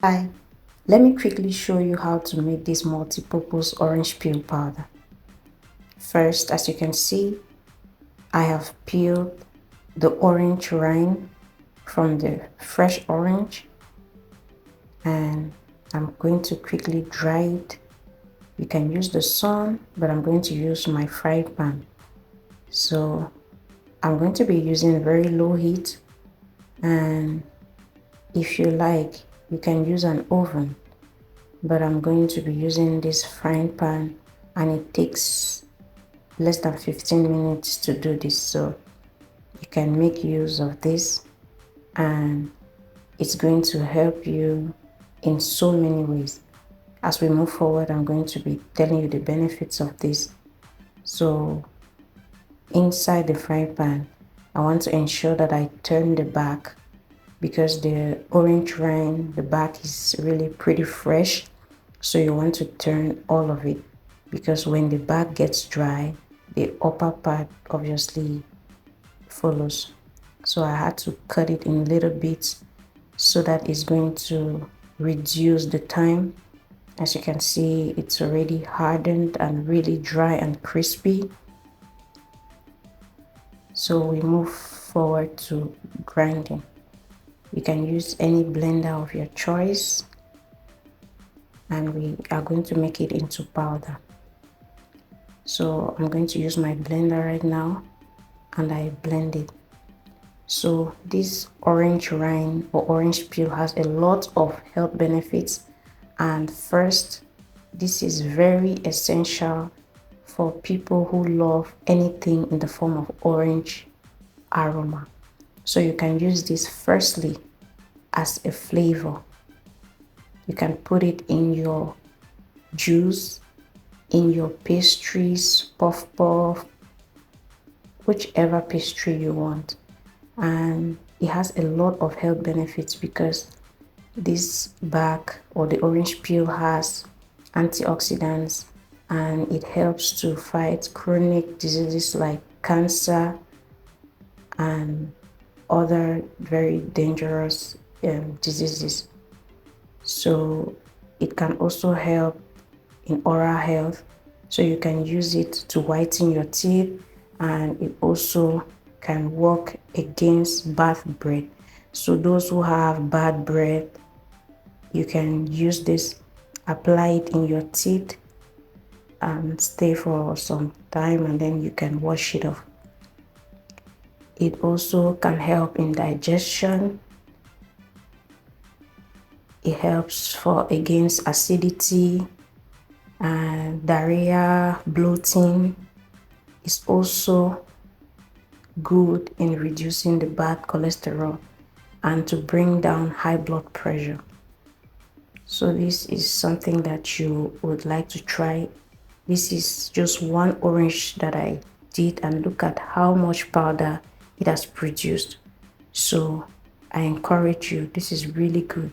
Hi, let me quickly show you how to make this multi-purpose orange peel powder. First, as you can see, I have peeled the orange rind from the fresh orange and I'm going to quickly dry it. You can use the sun, but I'm going to use my fry pan. So I'm going to be using very low heat, and if you like, you can use an oven, but I'm going to be using this frying pan and it takes less than 15 minutes to do this, so you can make use of this and it's going to help you in so many ways. As we move forward, I'm going to be telling you the benefits of this. So inside the frying pan, I want to ensure that I turn the back because the orange rind, the back is really pretty fresh. So you want to turn all of it because when the back gets dry, the upper part obviously follows. So I had to cut it in little bits so that it's going to reduce the time. As you can see, it's already hardened and really dry and crispy. So we move forward to grinding. You can use any blender of your choice and we are going to make it into powder. So I'm going to use my blender right now and I blend it. So this orange rind or orange peel has a lot of health benefits, and first, this is very essential for people who love anything in the form of orange aroma. So you can use this firstly as a flavor. You can put it in your juice, in your pastries, puff puff, whichever pastry you want. And it has a lot of health benefits because this bark or the orange peel has antioxidants and it helps to fight chronic diseases like cancer and other very dangerous diseases. So it can also help in oral health. So you can use it to whiten your teeth, and it also can work against bad breath. So those who have bad breath, you can use this, apply it in your teeth and stay for some time, and then you can wash it off. It also can help in digestion. It helps for against acidity and diarrhea, bloating. It's also good in reducing the bad cholesterol and to bring down high blood pressure. So this is something that you would like to try. This is just one orange that I did, and look at how much powder it has produced. So I encourage you, this is really good.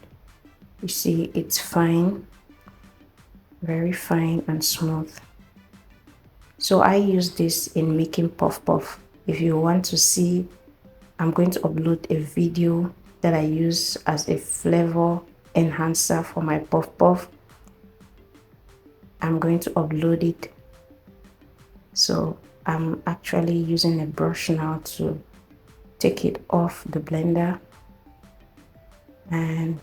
You see, it's fine, very fine and smooth. So I use this in making puff puff. If you want to see, I'm going to upload a video that I use as a flavor enhancer for my puff puff. I'm going to upload it. So I'm actually using a brush now to take it off the blender, and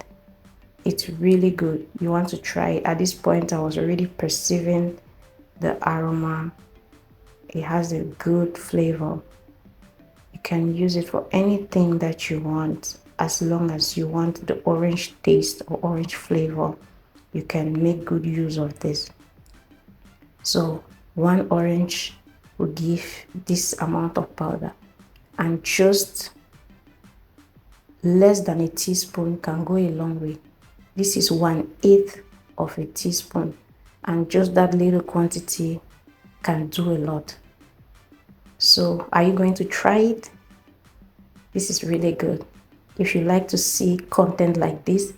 it's really good. You want to try it. At this point I was already perceiving the aroma. It has a good flavor. You can use it for anything that you want. As long as you want the orange taste or orange flavor, you can make good use of this. So one orange will give this amount of powder, and just less than a teaspoon can go a long way. This is 1/8 of a teaspoon, and just that little quantity can do a lot. So are you going to try it? This is really good. If you like to see content like this,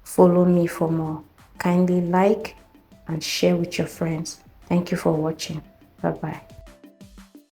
follow me for more. Kindly like and share with your friends. Thank you for watching. Bye bye.